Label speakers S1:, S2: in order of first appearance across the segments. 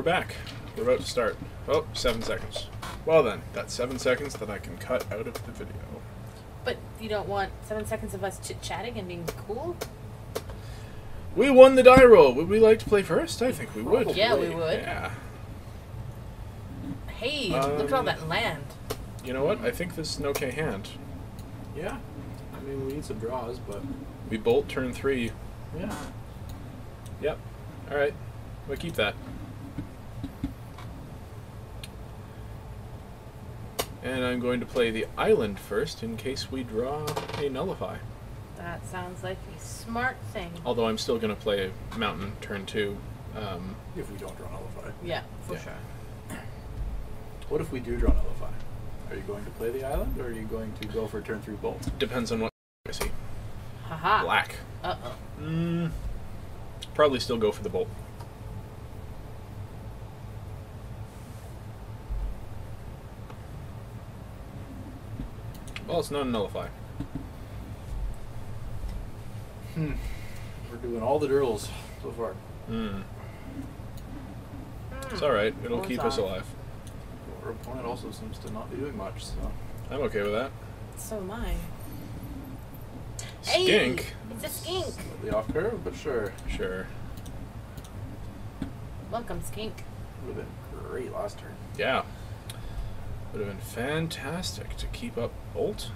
S1: back. We're about to start. Oh, 7 seconds. Well then, that's 7 seconds that I can cut out of the video.
S2: But you don't want 7 seconds of us chit-chatting and being cool?
S1: We won the die roll. Would we like to play first? I think we would.
S2: Yeah, we would.
S1: Yeah.
S2: Hey, look at all that land.
S1: You know what? I think this is an okay hand.
S3: Yeah. I mean, we need some draws, but...
S1: We bolt turn 3.
S3: Yeah.
S1: Yep. Alright. We'll keep that. And I'm going to play the island first in case we draw a nullify.
S2: That sounds like a smart thing.
S1: Although I'm still going to play a mountain turn 2.
S3: If we don't draw nullify.
S2: Yeah, for sure.
S3: What if we do draw nullify? Are you going to play the island, or are you going to go for turn 3 bolt?
S1: Depends on what I see.
S2: Haha.
S1: Black.
S2: Uh-oh.
S1: Probably still go for the bolt. Well, it's not a nullify.
S3: We're doing all the drills so far.
S1: It's alright. It'll keep us alive.
S3: Our opponent also seems to not be doing much, so...
S1: I'm okay with that.
S2: So am I.
S1: Skink.
S2: Hey, it's a skink.
S3: Slightly off curve, but sure.
S1: Sure.
S2: Welcome, skink.
S3: Would have been great last turn.
S1: Yeah. Would have been fantastic to keep up bolt.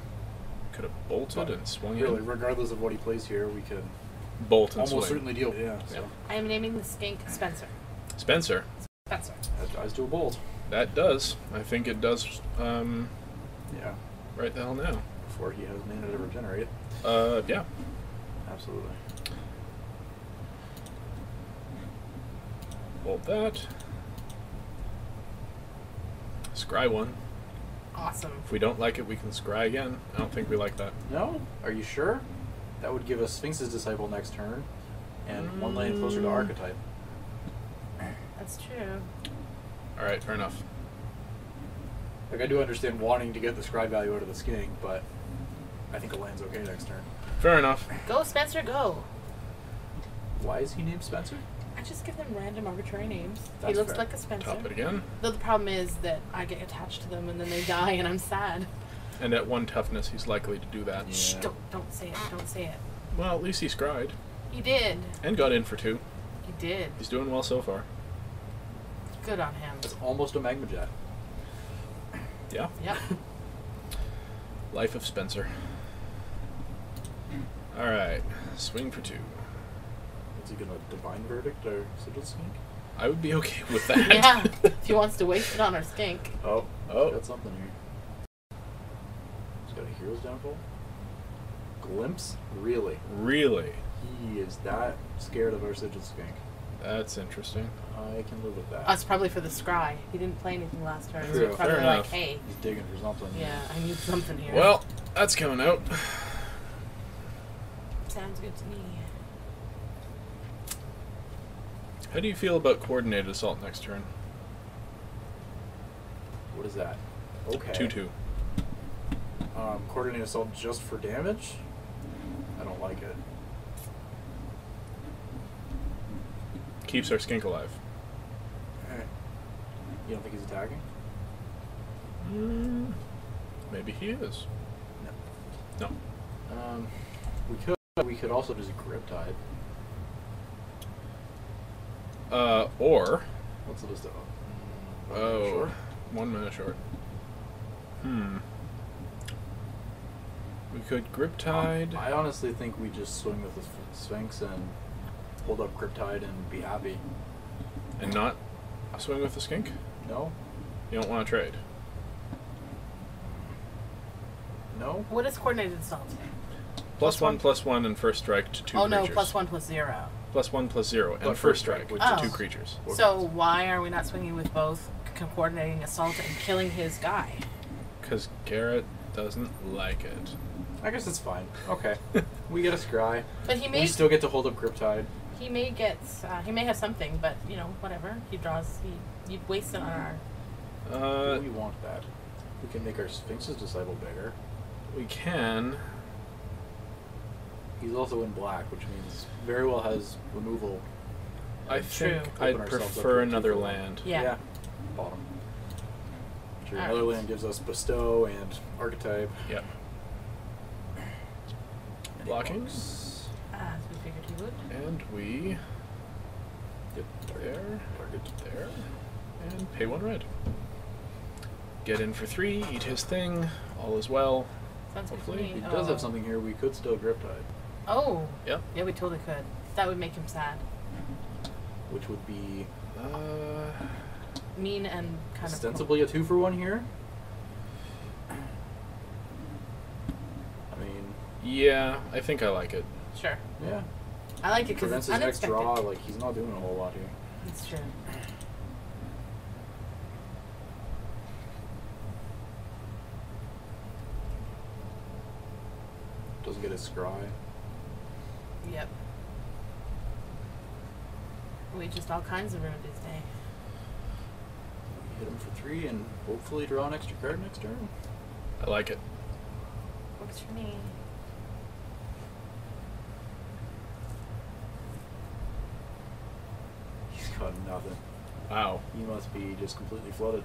S1: Could have bolted and swung
S3: Really,
S1: in.
S3: regardless of what he plays here, we could
S1: Bolt and
S3: almost
S1: swing.
S3: certainly deal. Yeah, so.
S2: I am naming the skink Spencer.
S1: Spencer.
S2: Spencer.
S3: That dies to a bolt.
S1: That does. I think it does
S3: Yeah.
S1: right the hell now.
S3: Before he has mana to regenerate.
S1: Yeah.
S3: Absolutely.
S1: Bolt that. Scry one.
S2: Awesome.
S1: If we don't like it, we can scry again. I don't think we like that.
S3: No? Are you sure? That would give us Sphinx's Disciple next turn, and one lane closer to Archetype.
S2: That's true.
S1: Alright, fair enough.
S3: Like, I do understand wanting to get the Scry value out of the skink, but I think a land's okay next turn.
S1: Fair enough.
S2: Go, Spencer, go.
S3: Why is he named Spencer?
S2: I just give them random arbitrary names.
S3: That's
S2: he looks
S3: fair.
S2: like a Spencer.
S1: Top it again.
S2: Though the problem is that I get attached to them and then they die and I'm sad.
S1: And at 1 toughness, he's likely to do that.
S3: Yeah.
S2: Shh, don't say it, don't say it.
S1: Well, at least he scried.
S2: He did.
S1: And got in for 2.
S2: He did.
S1: He's doing well so far.
S2: Good on him.
S3: That's almost a Magma Jet.
S1: Yeah.
S2: Yep.
S1: Life of Spencer. Alright. Swing for 2.
S3: Is he gonna Divine Verdict or Sigil Skink?
S1: I would be okay with that.
S2: Yeah. If he wants to waste it on our skink.
S3: Oh,
S1: Oh.
S3: got something here. He's got a Hero's Downfall. Glimpse? Really?
S1: Really?
S3: He is that scared of our Sigil Skink.
S1: That's interesting.
S3: I can live with that.
S2: That's probably for the scry. He didn't play anything last turn. So
S3: True.
S2: he's probably
S1: Fair
S2: like,
S1: enough.
S2: hey,
S3: He's digging for something.
S2: yeah, I need something here.
S1: Well, that's coming out.
S2: Sounds good to me.
S1: How do you feel about coordinated assault next turn?
S3: What is that? Okay.
S1: 2/2.
S3: Coordinated Assault just for damage? I don't like it.
S1: Keeps our skink alive.
S3: You don't think he's attacking?
S1: Maybe he is. No.
S3: We could also just Grip Tide.
S1: Or...
S3: What's the list of?
S1: Oh, 1 mana short. We could Grip Tide.
S3: I honestly think we just swing with the Sphinx and hold up Grip Tide and be happy.
S1: And not swing with the skink?
S3: No?
S1: You don't want to trade.
S3: No?
S2: What is coordinated assault?
S1: +1/+1 and first strike to 2
S2: Oh
S1: creatures.
S2: no, +1/+0.
S1: +1/+0 and
S3: But
S1: first strike
S3: which
S1: to
S2: is-
S1: 2 creatures.
S2: So why are we not swinging with both, coordinating assault and killing his guy?
S1: Because Garrett doesn't like it.
S3: I guess it's fine. Okay. We get a Scry.
S2: But he may
S3: We still get to hold up Grip Tide.
S2: he may get he may have something, but you know whatever he draws he wastes it on our.
S3: Do we want that? We can make our Sphinx's Disciple bigger.
S1: We can.
S3: He's also in black, which means very well has removal.
S1: I
S2: True.
S1: think I'd
S3: Open ourselves up
S1: prefer
S3: to a
S1: another
S3: 2-for-1.
S1: land.
S2: Yeah.
S3: Bottom. Sure,
S2: All
S3: another
S2: right.
S3: land gives us bestow and archetype.
S1: Yep.
S3: Any
S1: Blocking.
S3: blocks?
S2: As we figured he would.
S1: And we
S3: Yep.
S1: there,
S3: Target.
S1: there, and pay 1 red. Get in for 3, eat his thing, all is well.
S2: Sounds good to
S1: Hopefully.
S2: me.
S3: He does have something here. We could still grip tide,
S2: Oh.
S1: Yep.
S2: Yeah, we totally could. That would make him sad.
S3: which would be
S2: Mean and kind
S3: ostensibly a 2-for-1 here. I mean,
S1: yeah, I think I like it.
S2: of. Sure.
S3: yeah.
S2: I like it because
S3: Prevents
S2: it's
S3: his next
S2: unexpected.
S3: draw. Like, he's not doing a whole lot here.
S2: It's true.
S3: Doesn't get his scry.
S2: Yep. We just all kinds of ruined his day.
S3: Hit him for 3 and hopefully draw an extra card next turn.
S1: I like it.
S2: Works for me.
S3: He's got nothing.
S1: Wow.
S3: He must be just completely flooded.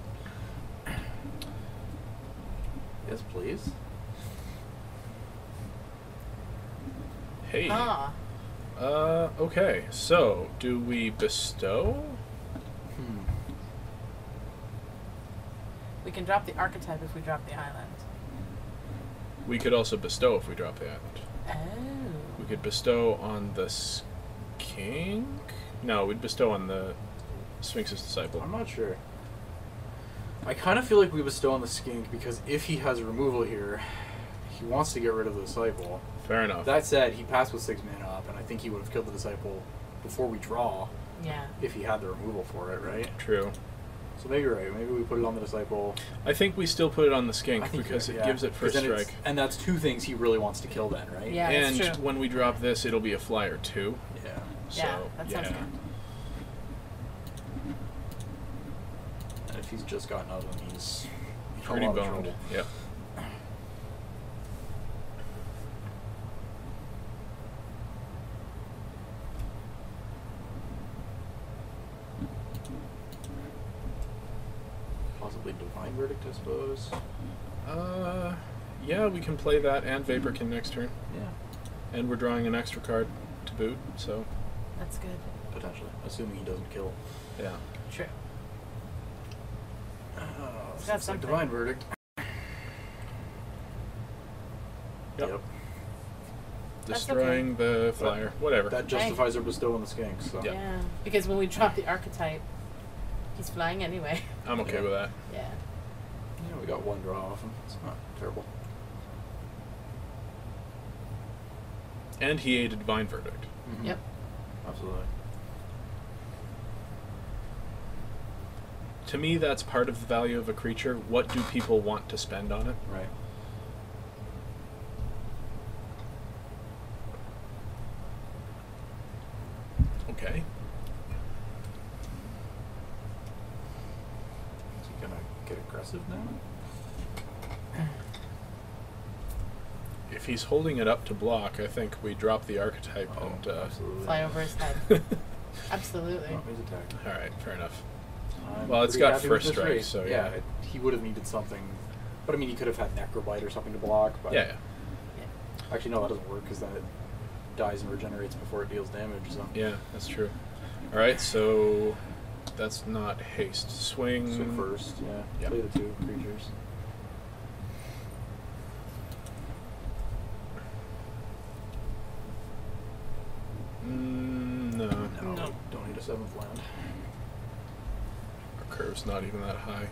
S3: Yes, please.
S1: Hey.
S2: Ah.
S1: Okay, so do we bestow?
S2: We can drop the archetype if we drop the island.
S1: We could also bestow if we drop the island.
S2: Oh.
S1: We could bestow on the skink? No, we'd bestow on the Sphinx's Disciple.
S3: I'm not sure. I kind of feel like we bestow on the skink because if he has removal here, he wants to get rid of the disciple.
S1: Fair enough.
S3: That said, he passed with 6 mana up, and I think he would have killed the disciple before we draw
S2: Yeah.
S3: if he had the removal for it, right?
S1: True.
S3: So maybe you're right. Maybe we put it on the disciple.
S1: I think we still put it on the skink
S3: I think
S1: because
S3: you're
S1: it
S3: right,
S1: gives it
S3: 'Cause
S1: first
S3: then it's-
S1: strike.
S3: And that's 2 things he really wants to kill then, right?
S2: Yeah,
S1: and
S2: that's true.
S1: when we drop this, it'll be a flyer too.
S3: Yeah.
S1: So,
S2: Yeah, that sounds good.
S3: And if he's just got nothing, he's in a
S1: Pretty
S3: lot of
S1: boned.
S3: trouble.
S1: Yep.
S3: Possibly Divine Verdict, I suppose.
S1: Yeah, we can play that and Vaporkin next turn.
S3: Yeah.
S1: And we're drawing an extra card to boot, so
S2: That's good.
S3: Potentially. Assuming he doesn't kill.
S1: yeah.
S2: True.
S3: Looks
S2: got
S3: like
S2: something.
S3: Divine Verdict.
S1: Yep.
S2: That's
S1: Destroying the flyer. Whatever.
S3: That justifies our bestow on the skink, so.
S1: Yeah.
S2: Yeah. Because when we drop the archetype, he's flying anyway.
S1: I'm okay
S3: Yeah.
S1: with that.
S2: Yeah.
S3: Yeah, we got 1 draw off him. It's not terrible.
S1: And he ate a Divine Verdict.
S3: Mm-hmm.
S2: Yep.
S3: Absolutely.
S1: To me, that's part of the value of a creature. What do people want to spend on it?
S3: Right.
S1: Okay.
S3: Is he gonna get aggressive now?
S1: If he's holding it up to block, I think we drop the archetype and.
S3: absolutely.
S2: Fly over his head. Absolutely.
S3: Oh, he's attacked.
S1: All right, fair enough.
S3: I'm
S1: Well, it's
S3: pretty
S1: got
S3: happy with
S1: first
S3: this
S1: strike,
S3: race.
S1: so yeah.
S3: He would have needed something. But I mean, he could have had Necrobite or something to block. But
S1: Yeah,
S3: Actually, no, that doesn't work because then it dies and regenerates before it deals damage. So.
S1: yeah, that's true. All right, so that's not haste. Swing.
S3: Swing first, yeah.
S1: Yeah.
S3: Play the 2 creatures.
S1: No,
S2: No.
S3: Don't need a 7th land.
S1: our curve's not even that high.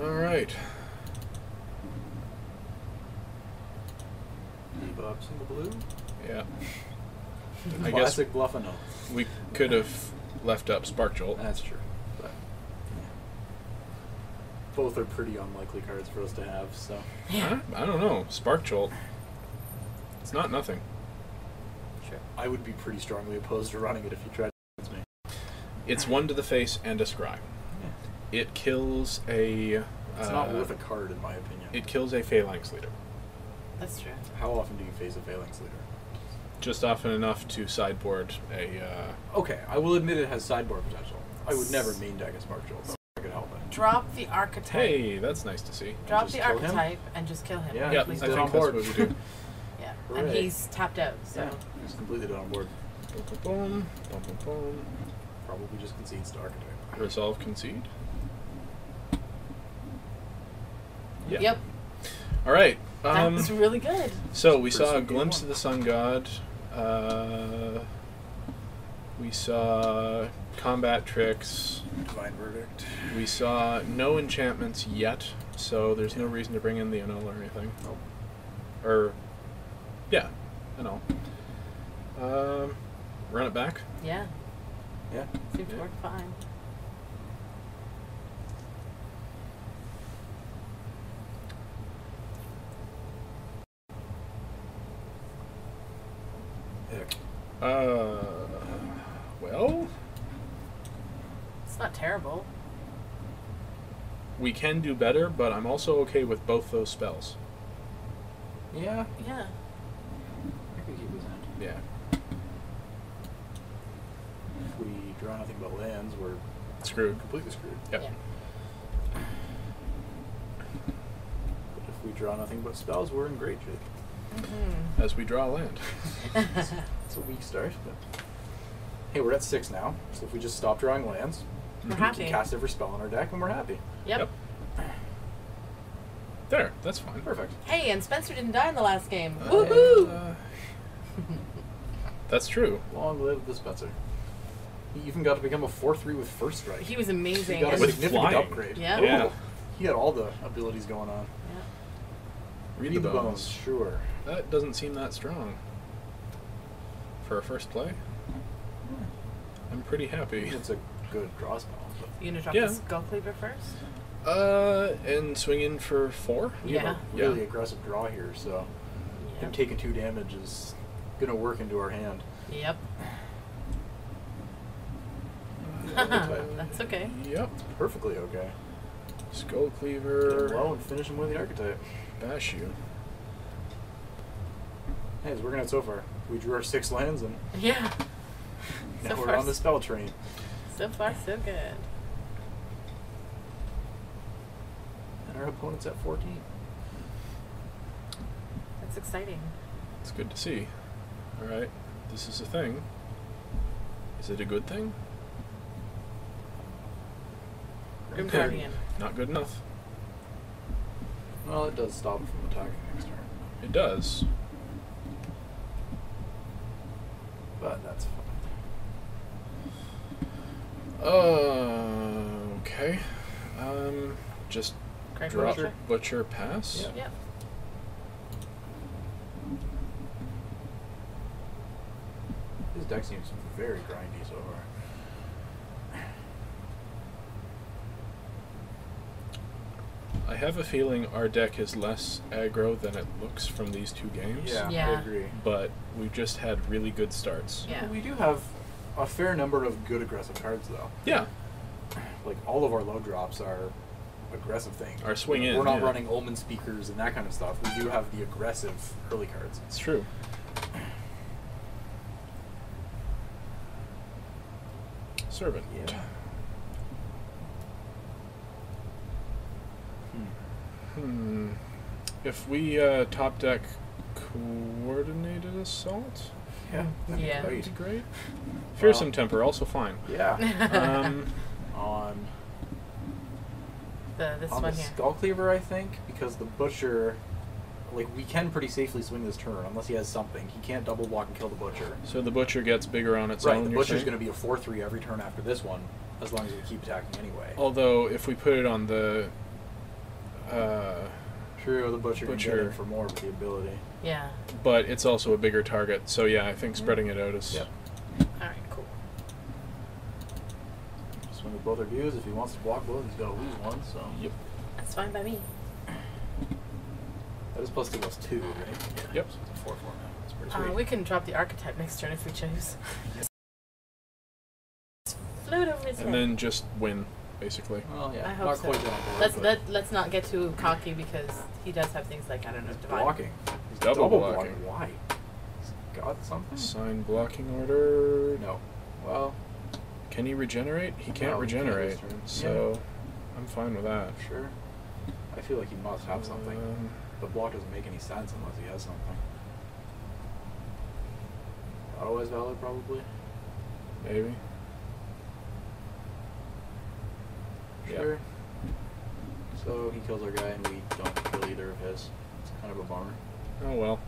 S1: All right.
S3: Debuffs in the blue.
S1: Yeah. I guess
S3: Classic bluff and no.
S1: we could have left up Spark Jolt.
S3: That's true. But yeah. Both are pretty unlikely cards for us to have, so.
S1: I don't know. Spark Jolt. It's not nothing.
S2: Sure.
S3: I would be pretty strongly opposed to running it if you tried to against me.
S1: It's 1 to the face and a scry.
S3: Yeah.
S1: It kills a.
S3: It's not worth a card, in my opinion.
S1: It kills a Phalanx Leader.
S2: That's true.
S3: How often do you face a Phalanx Leader?
S1: Just often enough to sideboard a.
S3: Okay, I will admit it has sideboard potential. I would never main deck a Smart Jolt, though. I could help it.
S2: Drop the archetype.
S1: Hey, that's nice to see.
S2: Drop
S3: just
S2: the
S3: kill him?
S2: archetype and just kill him.
S3: Yeah,
S1: Yeah, I
S3: he's
S1: think
S3: dead on
S1: that's
S3: board.
S1: what we do.
S2: Yeah.
S3: Hooray.
S2: And he's tapped out, so.
S3: Yeah, he's completely dead on board.
S1: Boom, boom, boom, boom, boom, boom.
S3: Probably just concedes to Archetype.
S1: Resolve, concede. Yeah.
S2: Yep.
S1: All right.
S2: That was really good.
S1: So we
S3: First
S1: saw a
S3: one, game
S1: glimpse
S3: one.
S1: of the Sun God. We saw combat tricks.
S3: Divine Verdict.
S1: We saw no enchantments yet, so there's no reason to bring in the annul or anything.
S3: Nope.
S1: Or, yeah, annul. Run it back.
S2: Yeah.
S3: Yeah.
S2: Seemed to work fine.
S3: Ick.
S1: Well,
S2: It's not terrible.
S1: we can do better, but I'm also okay with both those spells.
S3: Yeah.
S2: Yeah.
S3: I could keep his hand.
S1: Yeah.
S3: If we draw nothing but lands, we're
S1: Screwed.
S3: completely screwed.
S1: Yep.
S2: Yeah.
S3: But if we draw nothing but spells, we're in great shape.
S2: Mm-hmm.
S1: As we draw land.
S3: It's a weak start, but hey, we're at 6 now. So if we just stop drawing lands,
S2: We're
S3: we
S2: happy.
S3: can cast every spell in our deck, and we're happy.
S2: Yep.
S1: There, that's fine.
S3: Perfect.
S2: Hey, and Spencer didn't die in the last game.
S1: Uh,
S2: Woohoo!
S1: That's true.
S3: Long live the Spencer. He even got to become a 4/3 with first strike.
S2: He was amazing.
S3: He got a
S2: and-
S1: With
S3: significant
S1: flying.
S3: upgrade.
S2: Yeah.
S1: Yeah.
S3: He had all the abilities going on.
S2: Yeah.
S1: Read the bones.
S3: Sure.
S1: That doesn't seem that strong. For a first play, I'm pretty happy.
S3: It's a good draw spell. But
S2: You gonna drop
S1: Yeah.
S2: the Skull Cleaver first?
S1: And swing in for 4?
S3: you have
S2: Yeah.
S3: a really aggressive draw here, so him
S2: Yep.
S3: taking 2 damage is gonna work into our hand.
S2: Yep.
S3: Archetype.
S2: That's okay.
S1: Yep.
S3: Perfectly okay.
S1: Skull
S3: Get him
S1: Cleaver.
S3: low and finish him with the Archetype.
S1: Bash you.
S3: Hey, it's working out so far. We drew our 6 lands, and
S2: Yeah.
S3: now
S2: So
S3: we're
S2: far,
S3: on the spell train.
S2: So far, so good.
S3: And our opponent's at 14.
S2: That's exciting.
S1: It's good to see. Alright, this is a thing. Is it a good thing?
S2: Grim
S1: Okay.
S2: Guardian.
S1: Not good enough.
S3: Well, it does stop him from attacking next turn.
S1: It does.
S3: But that's fine.
S1: Okay. Just
S2: Great
S1: drop
S2: Butcher.
S1: Butcher pass.
S3: Yeah.
S2: Yep.
S3: His deck seems very grindy so far.
S1: I have a feeling our deck is less aggro than it looks from these 2 games.
S3: Yeah, I
S2: Yeah.
S3: agree.
S1: But we've just had really good starts.
S2: Yeah.
S3: We do have a fair number of good aggressive cards, though.
S1: Yeah.
S3: Like, all of our low drops are aggressive things.
S1: Our swing in,
S3: We're not
S1: yeah.
S3: running Omen Speakers and that kind of stuff. We do have the aggressive early cards.
S1: It's true. Servant.
S3: Yeah.
S1: If we top deck coordinated assault,
S3: Yeah. That'd
S2: Yeah.
S3: be
S1: that'd be
S3: great.
S1: great. Fearsome temper, also fine.
S3: Yeah.
S1: Um,
S2: This
S3: On
S2: one
S3: the
S2: here.
S3: Skull Cleaver, I think, because the Butcher, like, we can pretty safely swing this turn unless he has something. He can't double block and kill the Butcher.
S1: so the butcher gets bigger on its
S3: Right,
S1: own.
S3: the
S1: you're
S3: Butcher's
S1: saying?
S3: going to be a 4/3 every turn after this one, as long as we keep attacking anyway.
S1: Although if we put it on the
S3: True, the Butcher can
S1: Butcher.
S3: get in for more with the ability.
S2: Yeah.
S1: but it's also a bigger target. So yeah, I think spreading it out is.
S3: Yep.
S2: All right. Cool.
S3: Swing with both our views. If he wants to block both, he's got to lose one, so.
S1: Yep.
S2: That's fine by me.
S3: That is plus 2 plus 2, right?
S1: Yep.
S3: So it's a 4/4 now. That's pretty sweet.
S2: We can drop the archetype next turn if we choose. Float over his
S1: And
S2: head.
S1: then just win, basically.
S3: Well, yeah,
S2: I hope
S3: not
S2: so.
S3: quite that.
S2: Let's not get too cocky because he does have things like, I don't know,
S3: He's
S2: divine.
S3: blocking.
S1: double blocking.
S3: Why? He's got something?
S1: Sign blocking order.
S3: No. Well,
S1: Can he regenerate? He can't
S3: No, he can't
S1: regenerate,
S3: this turn.
S1: so I'm fine with that.
S3: sure. I feel like he must have something. The block doesn't make any sense unless he has something. Otherwise valid, probably.
S1: Maybe. Yep.
S3: Sure. So he kills our guy and we don't kill either of his. It's kind of a bummer.
S1: Oh well.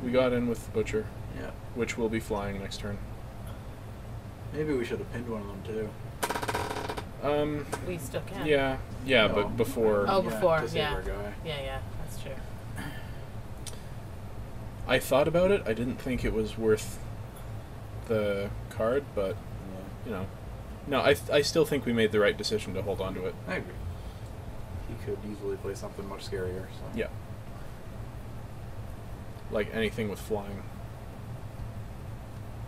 S1: We got in with the butcher,
S3: Yeah.
S1: which will be flying next turn.
S3: Maybe we should have pinned one of them too.
S2: We still can.
S1: Yeah,
S3: No.
S1: but before
S2: Oh, before,
S3: to save
S2: yeah.
S3: our guy.
S2: Yeah, that's true.
S1: I thought about it, I didn't think it was worth the card, but
S3: Yeah.
S1: you know, no, I still think we made the right decision to hold on to it.
S3: I agree. He could easily play something much scarier. So.
S1: Yeah. Like anything with flying.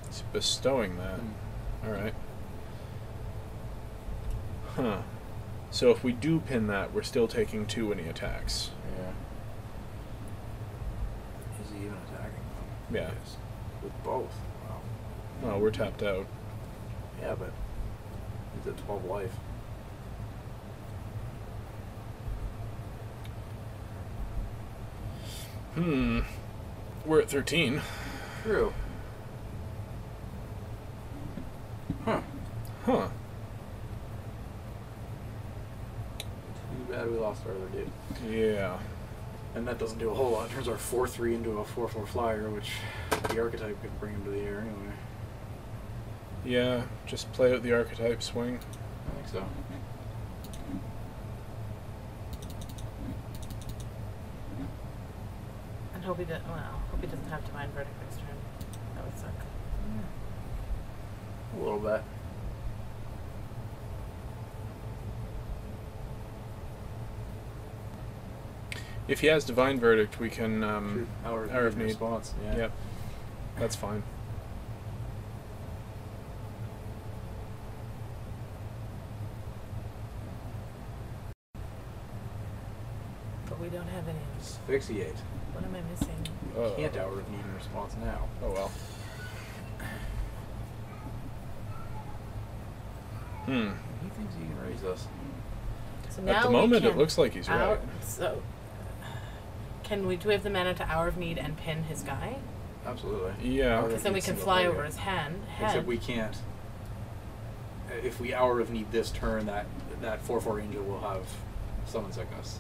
S1: He's bestowing that.
S3: Hmm.
S1: Alright. Huh. So if we do pin that, we're still taking 2 when he attacks.
S3: Yeah. Is he even attacking them?
S1: Yeah.
S3: Yes. With both. Wow.
S1: Oh, we're tapped out.
S3: Yeah, but he's at 12 life.
S1: We're at 13.
S3: True. Huh.
S1: Huh.
S3: Too bad we lost our other dude.
S1: Yeah.
S3: And that doesn't do a whole lot. It turns our 4-3 into a 4-4 flyer, which the archetype could bring him to the air anyway.
S1: Yeah, just play out the archetype swing.
S3: I think so.
S2: And hope he doesn't have divine verdict next turn. That would suck.
S3: A little bit.
S1: If he has divine verdict, we can
S3: Hour
S1: of need.
S3: response. Yeah.
S1: Yep. That's fine.
S2: But we don't have any.
S3: Asphyxiate.
S2: What am I missing?
S3: Can't hour of need in response now.
S1: Oh well.
S3: He thinks he can raise us.
S2: So
S1: At
S2: now
S1: the
S2: we
S1: moment, it
S2: can
S1: looks like he's right.
S2: So, do we have the mana to Hour of Need and pin his guy?
S3: Absolutely.
S1: Yeah.
S3: Hour of
S2: Because then we
S3: Need
S2: can
S3: single
S2: fly
S3: player.
S2: over his head.
S3: Except we can't. If we hour of need this turn, that 4/4 angel will have summon sickness.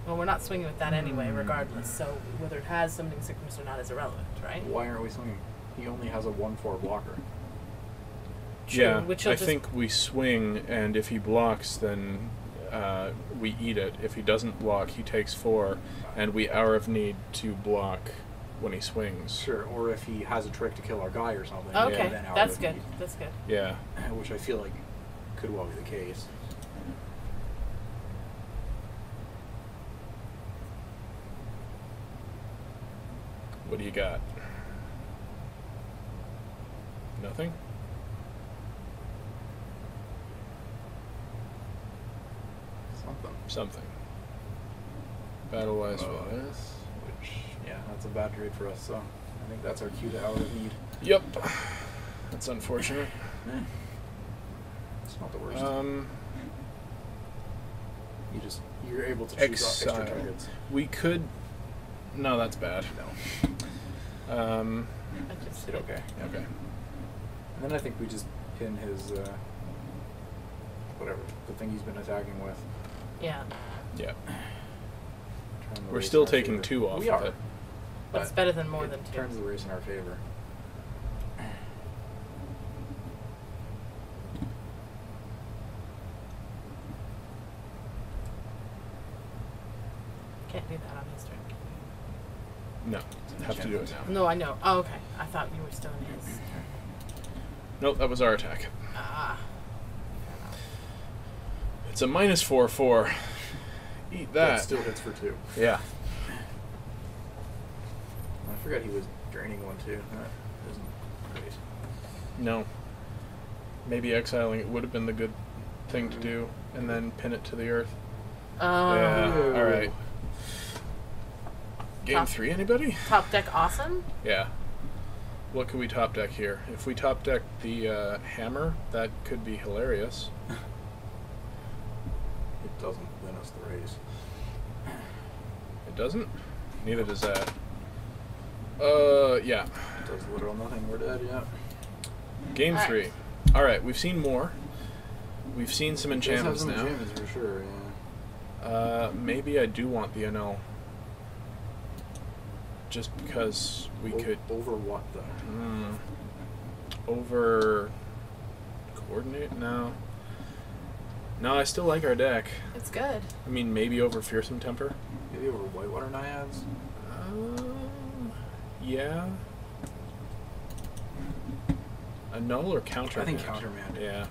S2: Well, we're not swinging with that anyway, regardless. So whether it has summoning sickness or not is irrelevant, right?
S3: Why aren't we swinging? He only has a 1/4 blocker.
S2: True,
S1: Yeah,
S2: which he'll
S1: I
S2: just-
S1: think we swing, and if he blocks, then we eat it. If he doesn't block, he takes 4, and we hour of need to block when he swings.
S3: Sure, or if he has a trick to kill our guy or something.
S2: Okay,
S3: then hour
S2: that's
S3: of
S2: good.
S3: need.
S2: That's good.
S1: Yeah.
S3: Which I feel like could well be the case.
S1: What do you got? Nothing? Something. Battle-wise for this.
S3: Which, yeah, that's a bad trade for us, so I think that's our cue to hour of need.
S1: Yep. That's unfortunate.
S3: It's not the worst. You're able to choose extra
S1: Exile.
S3: targets.
S1: We could... No, that's bad.
S3: No.
S2: I just
S3: Did okay.
S1: Okay.
S3: And then I think we just pin his, whatever, the thing he's been attacking with.
S2: Yeah.
S1: Yeah.
S3: Turn the
S1: We're
S3: race
S1: still
S3: in our
S1: taking
S3: favor.
S1: 2 off
S3: We
S1: of
S3: are.
S1: it.
S2: But it's better than more
S3: it
S2: than 2.
S3: turns the race in our favor.
S2: Can't do that on his turn.
S1: No. Have to do it now.
S2: No, I know. Oh, okay. I thought you were still in his turn.
S1: Nope, that was our attack.
S2: Ah.
S1: It's a -4/4. Eat that.
S3: That still hits for 2.
S1: Yeah.
S3: I forgot he was draining 1 too. That isn't great.
S1: No. Maybe exiling it would have been the good thing to do, and then pin it to the earth. Yeah. All right. Game
S2: Top-
S1: 3, anybody?
S2: Top deck awesome?
S1: Yeah. What could we top deck here? If we top deck the hammer, that could be hilarious.
S3: It doesn't win us the race.
S1: It doesn't? Neither does that. Yeah.
S3: It does literal nothing. We're dead, yeah.
S1: Game
S2: All right.
S1: 3. Alright, we've seen more. We've seen some
S3: It does have
S1: enchantments
S3: some
S1: now.
S3: enchantments for sure, yeah.
S1: Maybe I do want the annul. Just because we could...
S3: Over what, though?
S1: Over... Coordinate? No. No, I still like our deck.
S2: It's good.
S1: I mean, maybe over Fearsome Temper.
S3: Maybe over Whitewater Naiads?
S1: Yeah. Annul or counter?
S3: I think countermand.
S1: Yeah.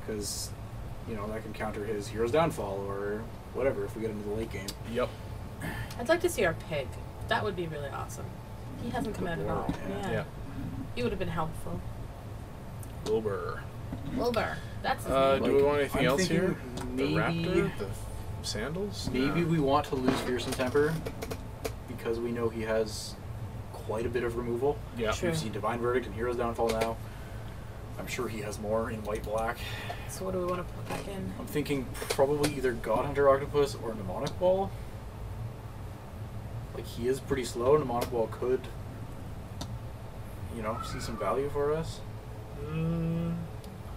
S3: Because, you know, that can counter his Hero's Downfall or whatever if we get into the late game.
S1: Yep.
S2: I'd like to see our pig. That would be really awesome. He hasn't come out at all.
S3: Yeah.
S2: Yeah. He would have been helpful.
S1: Wilbur.
S2: Wilbur. That's his
S1: Do
S2: name.
S1: we want anything
S3: I'm
S1: else here?
S3: thinking
S1: The
S3: maybe-
S1: raptor? The sandals?
S3: Maybe
S1: No.
S3: we want to lose Fearsome Temper because we know he has quite a bit of removal.
S1: Yeah.
S2: True.
S3: We've seen Divine Verdict and Hero's Downfall now. I'm sure he has more in white-black.
S2: So what do we want to put back in?
S3: I'm thinking probably either God Hunter Octopus or Mnemonic Ball. Like, he is pretty slow. Mnemonic Ball could, you know, see some value for us.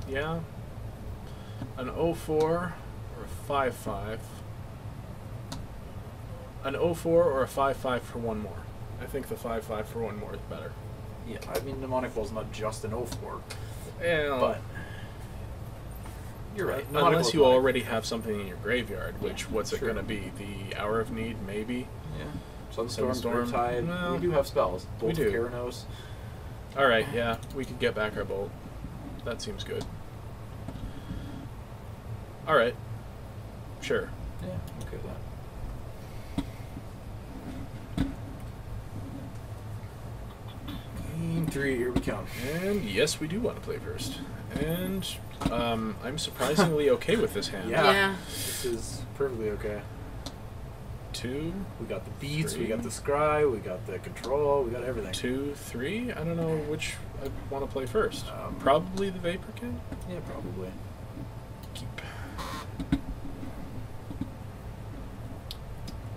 S1: Yeah. An 04 or a 5/5. An 04 or a 5/5 for one more. I think the 5/5 for one more is better.
S3: Yeah, I mean, Mnemonic Ball's not just an 04,
S1: Yeah.
S3: but you're right. Mnemonic
S1: Unless
S3: Ball's
S1: you
S3: fine.
S1: already have something in your graveyard, which, what's it
S3: Sure.
S1: going to be? The Hour of Need, maybe?
S3: Yeah. Sunstorm,
S1: Sunstorm.
S3: Tide.
S1: Well,
S3: We do have spells.
S1: we
S3: Bolt
S1: do.
S3: of Keranos.
S1: Alright, yeah. We could get back our bolt. That seems good. Alright. Sure.
S3: Yeah, okay with that. Game 3, here we come.
S1: And yes, we do want to play first. And I'm surprisingly okay with this hand.
S2: Yeah.
S3: This is perfectly okay.
S1: 2,
S3: We got the beats, we
S1: 3.
S3: got the scry, we got the control, we got everything.
S1: 2, 3. I don't know which I want to play first. Probably the Vapor King.
S3: Yeah, probably.
S1: Keep.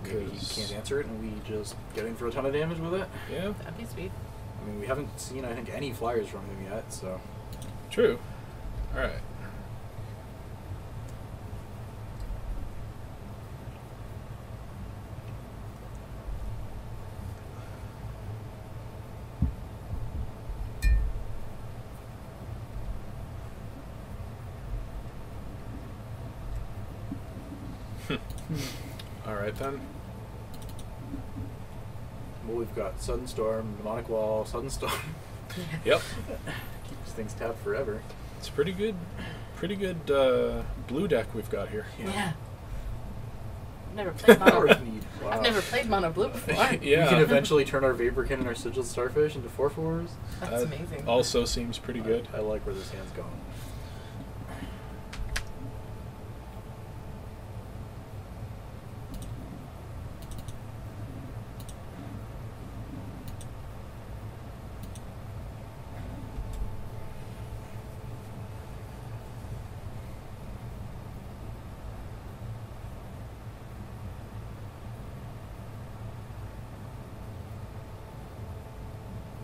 S3: Maybe he
S1: 'Cause-
S3: can't answer it and we just get in for a ton of damage with it.
S1: Yeah,
S2: That'd be sweet.
S3: I mean, we haven't seen, I think, any flyers from him yet, so...
S1: true. Alright. Alright then.
S3: Well, we've got Sudden Storm, Mnemonic Wall, Sudden Storm.
S1: Yep.
S3: Keeps things tapped forever.
S1: It's pretty good blue deck we've got here.
S2: Yeah. I've never played
S3: Power
S2: mono.
S3: of Need. Wow.
S2: I've never played mono blue before.
S1: Yeah.
S3: We can eventually turn our Vaporkin and our Sigiled Starfish into 4/4s.
S2: That's amazing.
S1: Also seems pretty good.
S3: I like where this hand's going.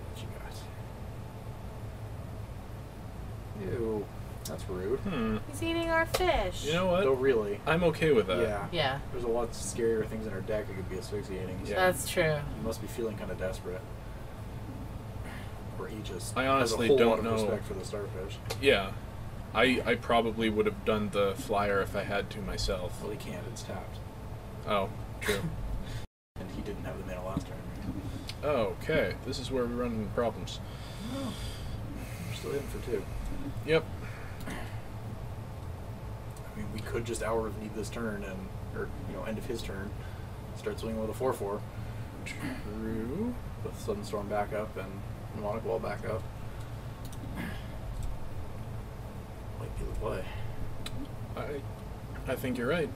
S3: What you got? Ew. That's rude.
S2: He's eating our fish.
S1: You know what?
S3: No, really.
S1: I'm okay with that.
S3: Yeah.
S2: Yeah.
S3: There's a lot scarier things in our deck that could be asphyxiating.
S1: Yeah.
S2: That's true.
S3: He must be feeling kind of desperate. Or he just
S1: I honestly
S3: has a whole
S1: don't
S3: lot of
S1: know.
S3: respect for the starfish.
S1: Yeah. I probably would have done the flyer if I had to myself.
S3: Well, he can't. It's tapped.
S1: Oh, true.
S3: And he didn't have the mana last turn.
S1: Okay, this is where we run into problems.
S3: We're still hitting for 2.
S1: Yep.
S3: I mean, we could just Hour of Need this turn and, or, you know, end of his turn, start swinging with a 4/4
S1: True.
S3: with Sudden Storm back up and Mnemonic Wall back up. Might be the play.
S1: I think you're right.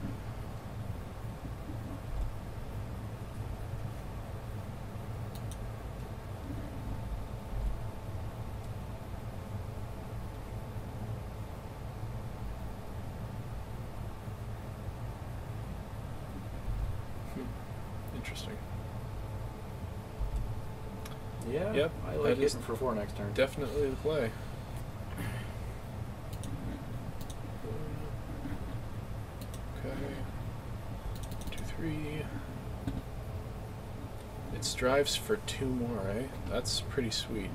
S3: Yeah.
S1: Yep.
S3: I like hitting for 4 next turn.
S1: Definitely the play. Okay. 2, 3. It strives for 2 more, eh? That's pretty sweet.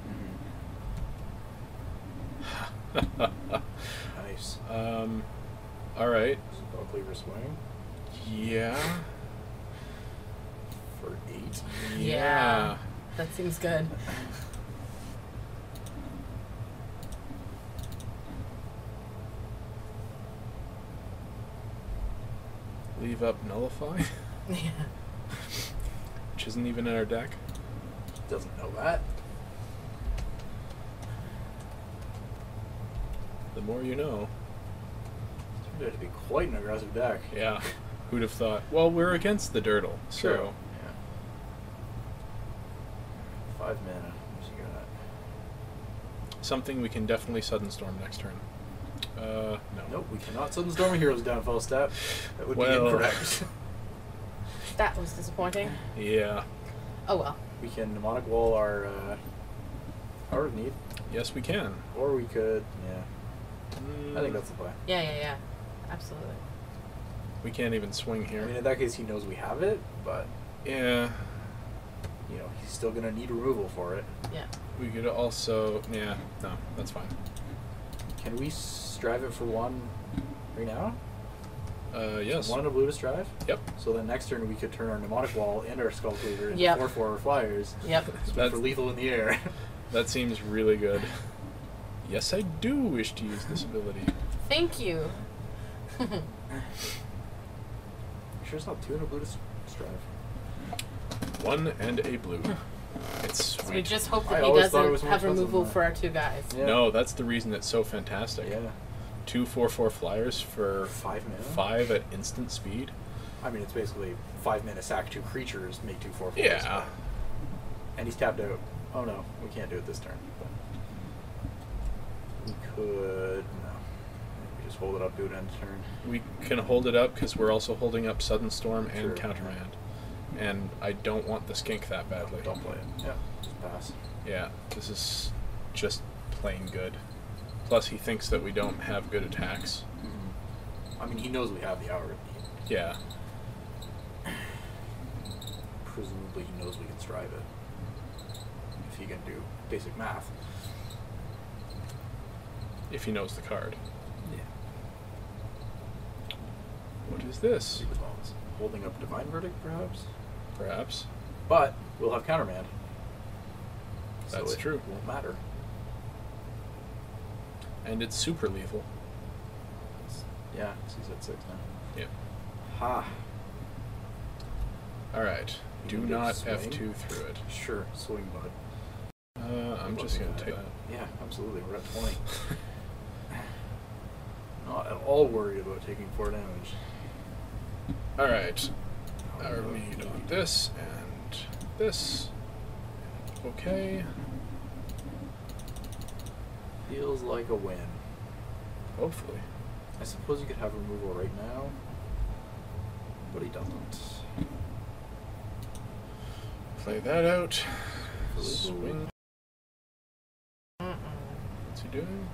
S3: Nice.
S1: Alright.
S3: Skull Cleaver swing.
S1: Yeah.
S3: For 8.
S2: Yeah. That seems good.
S1: Leave up Nullify,
S2: Yeah.
S1: which isn't even in our deck.
S3: Doesn't know that.
S1: The more you know.
S3: Turned out to be quite an aggressive deck.
S1: Yeah. Who'd have thought? Well, we're against the Dirtle, so...
S3: True. Yeah. 5 mana. What's he got?
S1: Something we can definitely Sudden Storm next turn. No.
S3: Nope, we cannot Sudden Storm a Hero's Downfall step. That would be
S1: Well.
S3: incorrect.
S2: That was disappointing.
S1: Yeah.
S2: Oh well.
S3: We can Mnemonic Wall our Hour of Need.
S1: Yes, we can.
S3: Or we could, yeah. I think that's the play.
S2: Yeah. Absolutely.
S1: We can't even swing
S3: I
S1: here.
S3: mean, in that case, he knows we have it, but,
S1: Yeah.
S3: you know, he's still going to need removal for it.
S2: Yeah.
S1: We could also... Yeah, no, that's fine.
S3: Can we strive it for 1 right now?
S1: Yes.
S3: 1 and a blue to strive?
S1: Yep.
S3: So then next turn we could turn our Mnemonic Wall and our Skull Cleaver into
S2: Yep.
S3: 4/4 flyers.
S2: Yep.
S3: Swing for lethal in the air.
S1: That seems really good. Yes, I do wish to use this ability.
S2: Thank you.
S3: You sure it's not 2 and a blue to strive?
S1: 1 and a blue. It's
S2: So we
S1: sweet.
S2: just hope
S3: I
S2: that he
S3: always thought it was
S2: doesn't
S3: more
S2: have
S3: expensive
S2: removal
S3: than
S2: for our 2 guys.
S3: Yeah.
S1: No, that's the reason it's so fantastic.
S3: Yeah.
S1: 2 4/4 flyers for
S3: 5 mana?
S1: 5 at instant speed.
S3: I mean, it's basically 5 mana sack 2 creatures, make 2 4/4s.
S1: Yeah.
S3: And he's tapped out. Oh no, we can't do it this turn. But we could. No. We just hold it up, do it end turn.
S1: We can hold it up because we're also holding up Sudden Storm and
S3: Sure.
S1: Countermand. And I don't want the skink that badly.
S3: Don't play it. Yeah, just pass.
S1: Yeah, this is just plain good. Plus, he thinks that we don't have good attacks.
S3: I mean, he knows we have the Hour of Need.
S1: Yeah.
S3: Presumably, he knows we can strive it. If he can do basic math.
S1: If he knows the card.
S3: Yeah.
S1: What is this?
S3: See the balls. Holding up Divine Verdict, perhaps?
S1: Perhaps.
S3: But we'll have Countermand.
S1: That's
S3: so it
S1: true.
S3: Won't matter.
S1: And it's super lethal.
S3: Yeah, he's at 6 now.
S1: Yep.
S3: Ha.
S1: Alright. Do
S3: You
S1: not
S3: swing?
S1: F2 through it.
S3: Sure, swing bud.
S1: I'm just going to take that.
S3: Yeah, absolutely. We're at 20. Not at all worried about taking 4 damage.
S1: Alright. Our need on this and this. Okay.
S3: Feels like a win.
S1: Hopefully.
S3: I suppose you could have removal right now, but he doesn't.
S1: Play that out.
S3: Really?
S1: Swing. What's he doing?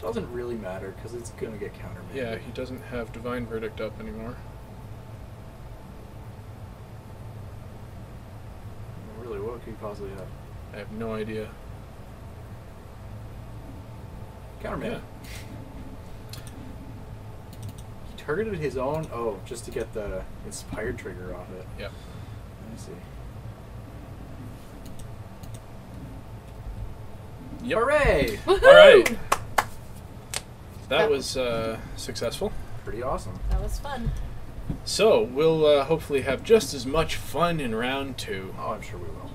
S3: Doesn't really matter because it's gonna get countermanded.
S1: Yeah, he doesn't have Divine Verdict up anymore.
S3: Really, what could he possibly have?
S1: I have no idea.
S3: Countermand.
S1: Yeah.
S3: He targeted his own. Oh, just to get the inspired trigger off it.
S1: Yep.
S3: Let me see.
S1: Yep.
S3: Hooray!
S1: Alright. That was successful.
S3: Pretty awesome.
S2: That was fun.
S1: So, we'll hopefully have just as much fun in round 2.
S3: Oh, I'm sure we will.